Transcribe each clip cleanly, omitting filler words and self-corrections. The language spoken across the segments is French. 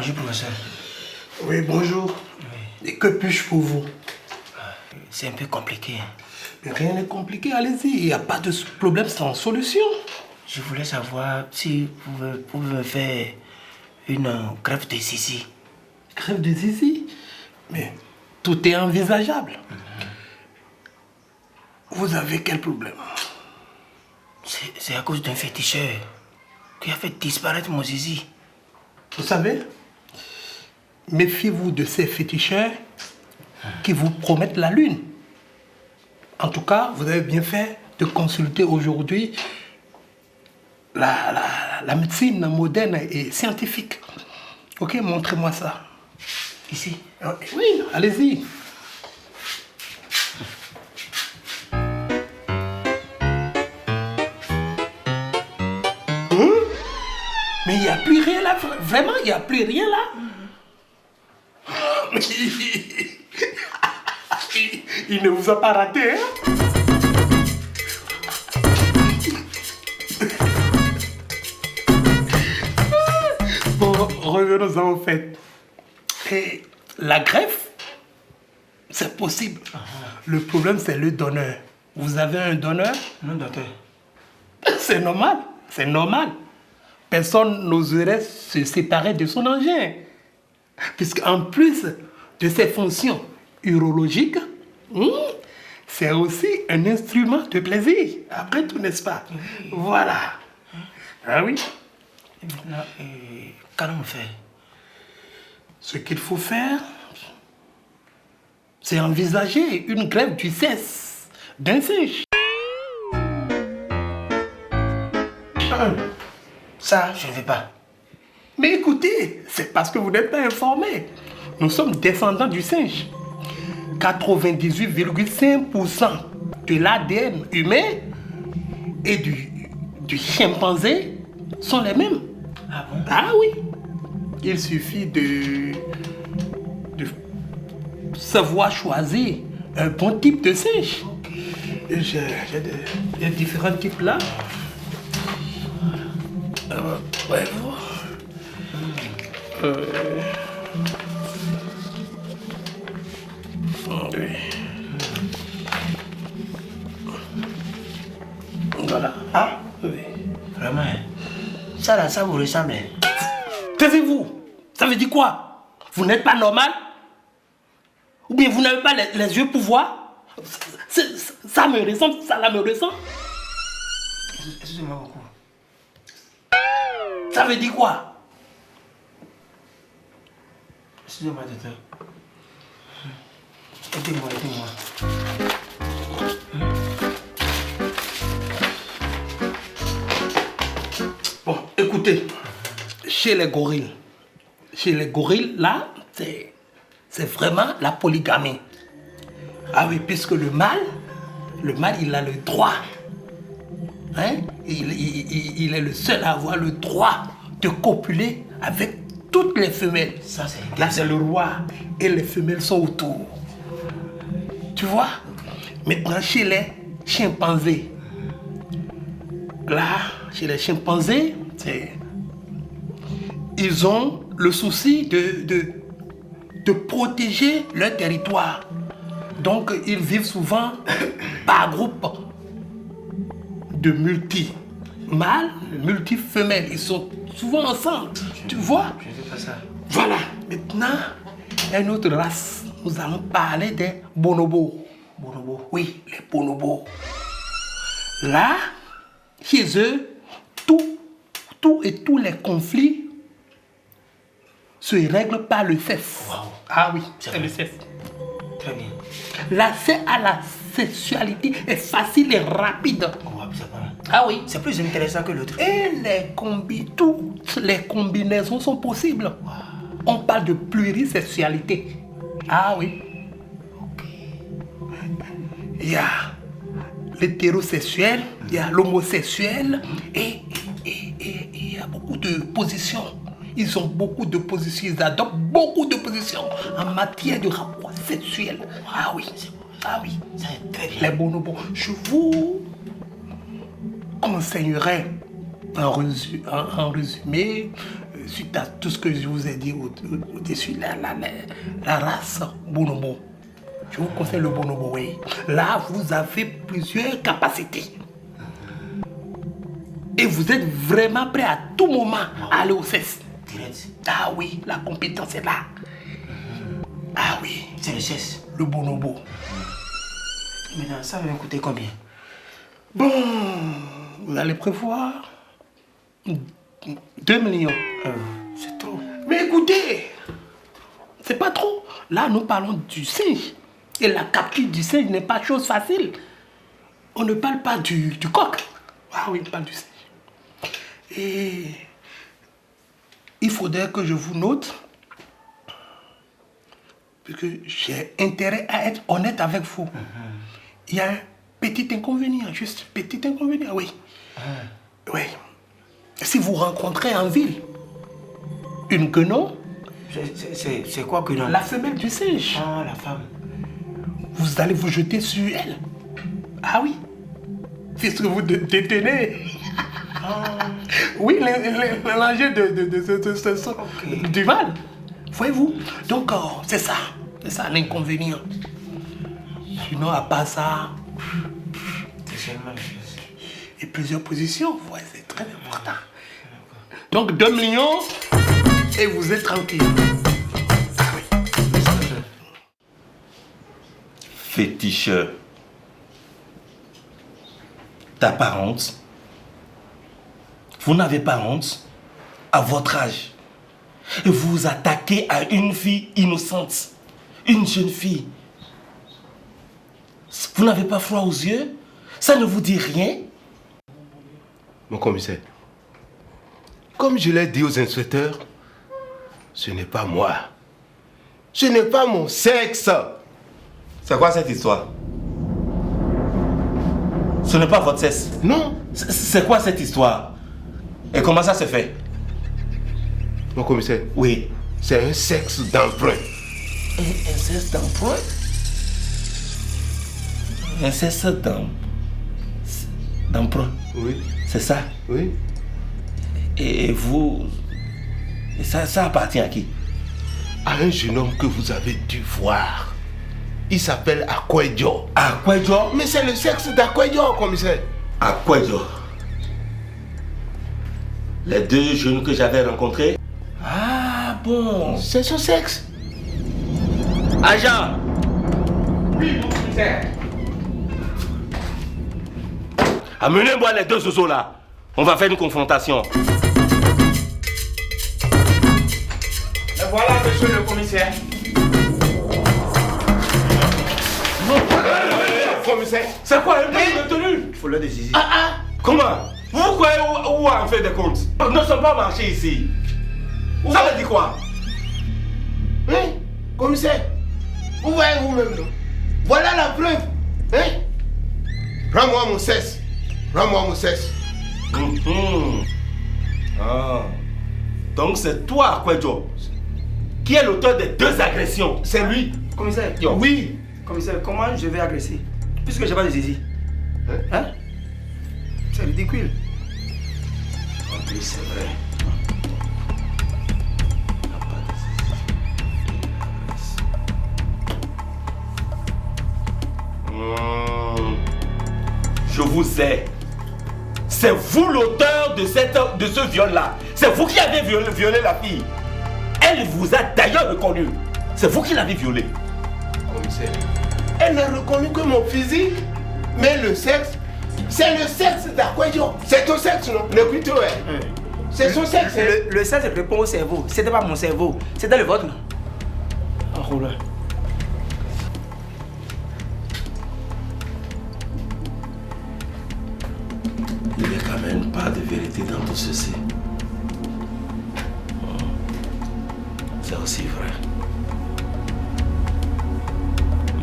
Bonjour, professeur. Oui, bonjour. Oui. Et que puis-je pour vous? C'est un peu compliqué. Mais rien n'est compliqué, allez-y. Il n'y a pas de problème sans solution. Je voulais savoir si vous pouvez me faire une greffe de zizi. Greffe de zizi? Mais tout est envisageable. Vous avez quel problème? C'est à cause d'un féticheur qui a fait disparaître mon zizi. Vous savez, méfiez-vous de ces féticheurs qui vous promettent la lune. En tout cas, vous avez bien fait de consulter aujourd'hui la médecine moderne et scientifique. Ok, montrez-moi ça. Ici? Oui, allez-y. Mais il n'y a plus rien là, vraiment, il n'y a plus rien là. Il ne vous a pas raté, hein? Bon, revenons au fait. Et la greffe, c'est possible. Le problème, c'est le donneur. Vous avez un donneur? Non, docteur. C'est normal, c'est normal. Personne n'oserait se séparer de son engin. Puisqu'en plus de ses fonctions urologiques, c'est aussi un instrument de plaisir. Après tout, n'est-ce pas? Voilà. Ah oui. Et maintenant, qu'allons-nous faire? Ce qu'il faut faire, c'est envisager une greffe du cesse d'un singe. Ça, je ne veux pas. Mais écoutez, c'est parce que vous n'êtes pas informé. Nous sommes descendants du singe. 98,5% de l'ADN humain et du chimpanzé sont les mêmes. Ah bon? Ah oui. Il suffit de savoir choisir un bon type de singe. J'ai différents types là. Ouais, bon. Oui. Voilà. Ah? Oui. Vraiment, hein? Ça là, ça vous ressemble, hein? Taisez-vous. Ça veut dire quoi? Vous n'êtes pas normal? Ou bien vous n'avez pas les yeux pour voir? Ça me ressemble, ça là me ressemble. Excusez-moi beaucoup. Ça veut dire quoi? Excusez-moi, docteur. Aidez-moi, aidez-moi. Bon, écoutez, chez les gorilles, là, c'est vraiment la polygamie. Ah oui, puisque le mâle, il a le droit. Hein? Il est le seul à avoir le droit de copuler avec toutes les femelles. Ça, c'est... Là, c'est le roi et les femelles sont autour. Tu vois? Maintenant, chez les chimpanzés, là, chez les chimpanzés, ils ont le souci de protéger leur territoire. Donc, ils vivent souvent par groupe de multi-mâles, multi-femelles. Ils sont souvent ensemble. Tu vois? Je ne fais pas ça. Voilà. Maintenant, une autre race. Nous allons parler des bonobos. Bonobo. Oui, les bonobos. Là, chez eux, tous les conflits se règlent par le sexe. Wow. Ah oui, C'est c'est vrai. le sexe. Très bien. L'accès à la sexualité est facile et rapide. Oh, c'est pas mal. Ah oui. C'est plus intéressant que l'autre. Et toutes les combinaisons sont possibles. On parle de plurisexualité. Ah oui. Il y a l'hétérosexuel, il y a l'homosexuel et il y a beaucoup de positions. Ils ont beaucoup de positions, ils adoptent beaucoup de positions en matière de rapport sexuel. Ah oui, C'est très bien. les bonobos. Je vous conseillerais en résumé suite à tout ce que je vous ai dit au-dessus, la race bonobo. Je vous conseille le bonobo, oui. Là, vous avez plusieurs capacités. Et vous êtes vraiment prêt à tout moment à aller au CES. Direct. Ah oui, la compétence est là. Ah oui. C'est le CES. Le bonobo. Maintenant, ça va me coûter combien? Bon, vous allez prévoir 2 millions. C'est trop. Mais écoutez, c'est pas trop. Là, nous parlons du singe. Et la capture du singe n'est pas chose facile. On ne parle pas du coq. Ah oui, on parle du singe. Et il faudrait que je vous note, parce que j'ai intérêt à être honnête avec vous. Il y a un petit inconvénient, juste petit inconvénient, oui. Oui. Si vous rencontrez en ville une guenon, c'est quoi que non? la femelle du singe, Ah, la femme. vous allez vous jeter sur elle. Ah oui. Puisque vous détenez. Oui, l'enjeu du mal. Voyez-vous? Donc, c'est ça. C'est ça l'inconvénient. Sinon, à part ça, C'est seulement la chose. et plusieurs positions. Ouais, c'est très important. Donc, 2 millions et vous êtes tranquille. Ah oui. Féticheur. T'as pas honte? Vous n'avez pas honte à votre âge? Et vous vous attaquez à une fille innocente, une jeune fille. Vous n'avez pas froid aux yeux? Ça ne vous dit rien? Mon commissaire, comme je l'ai dit aux inspecteurs, ce n'est pas moi. Ce n'est pas mon sexe. C'est quoi cette histoire? Ce n'est pas votre sexe. Non. C'est quoi cette histoire? Et comment ça se fait? Mon commissaire, Oui. c'est un sexe d'emprunt. Un sexe d'emprunt? Un sexe d'emprunt? Oui. C'est ça? Oui. Et vous... Ça appartient à qui? À un jeune homme que vous avez dû voir. Il s'appelle Akwejo. Akwejo? Mais c'est le sexe d'Akwejo, commissaire. Akwejo. Les deux jeunes que j'avais rencontrés? Ah bon? C'est son sexe. Agent! Oui, mon commissaire. Amenez-moi les deux zozos là. On va faire une confrontation. Et voilà, monsieur le commissaire. Commissaire. C'est quoi un pays de tenue? Il faut leur décider. Comment? Vous croyez où en fait des comptes? Nous ne sommes pas marchés ici. Ça veut dire quoi? Hein? Commissaire, vous voyez vous-même, non? Voilà la preuve. Hein? Rends-moi mon cesse. Rends-moi mon cesse. Ah. Donc c'est toi, Akwejo, qui est l'auteur des deux agressions. C'est lui. Commissaire, Oui. commissaire, comment je vais agresser? Puisque j'ai pas de zizi. Hein? C'est ridicule. En plus, c'est vrai. On n'a pas de zizi. Je vous ai. C'est vous l'auteur de ce viol-là. C'est vous qui avez violé la fille. Elle vous a d'ailleurs reconnu. C'est vous qui l'avez violée. Commissaire, elle n'a reconnu que mon physique, mais le sexe, c'est le sexe d'Akwejo. C'est ton sexe, non? N'écoute toi. C'est son sexe. Hein? Le sexe répond au cerveau. C'était pas mon cerveau. C'était le vôtre, non? En roulant. Il n'y a quand même pas de vérité dans tout ceci. C'est aussi vrai.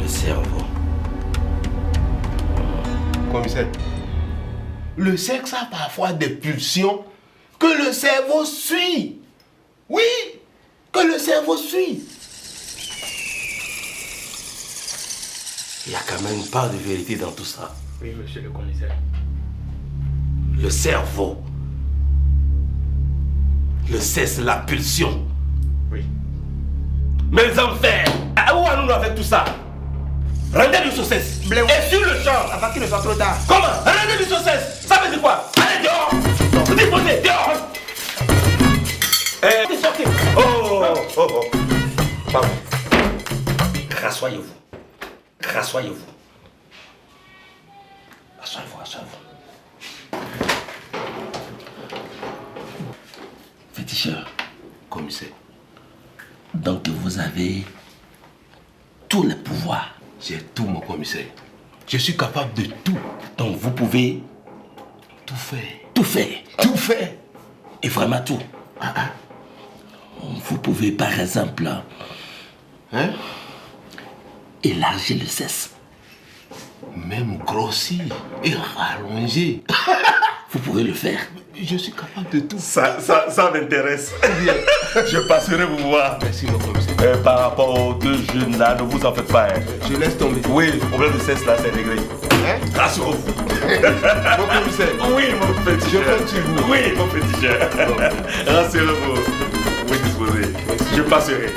Le cerveau. Commissaire, le sexe a parfois des pulsions que le cerveau suit. Oui, que le cerveau suit. Il n'y a quand même pas de vérité dans tout ça. Oui, monsieur le commissaire. Le cerveau. Le cesse, la pulsion. Oui. Mais les enfers, où allons-nous avec tout ça? Rendez-lui ce cesse. Et sur le champ. Avant qu'il ne soit trop tard. Comment? Rendez-lui ce cesse. Ça veut dire quoi? Allez dehors. Déposez, dehors. Oh. Pardon. Rassoyez-vous. Rassoyez-vous. Féticheur, Commissaire, donc vous avez tous les pouvoirs. j'ai tout, mon commissaire. Je suis capable de tout. Donc vous pouvez Tout faire. tout faire. Tout faire. Et vraiment tout. Vous pouvez par exemple Hein? élargir le cesse. Même grossir et rallonger. Vous pouvez le faire. Je suis capable de tout. Ça m'intéresse. Je passerai vous voir. Merci, mon commissaire. Par rapport aux deux jeunes là, ne vous en faites pas. Hein. Je laisse tomber. Oui, le problème de cesse là, c'est réglé. Hein? Rassurez-vous. Mon commissaire. Oui, mon petit Je cher. compte sur vous. Oui, mon petit cher. Rassurez-vous. Vous disposez. Je passerai.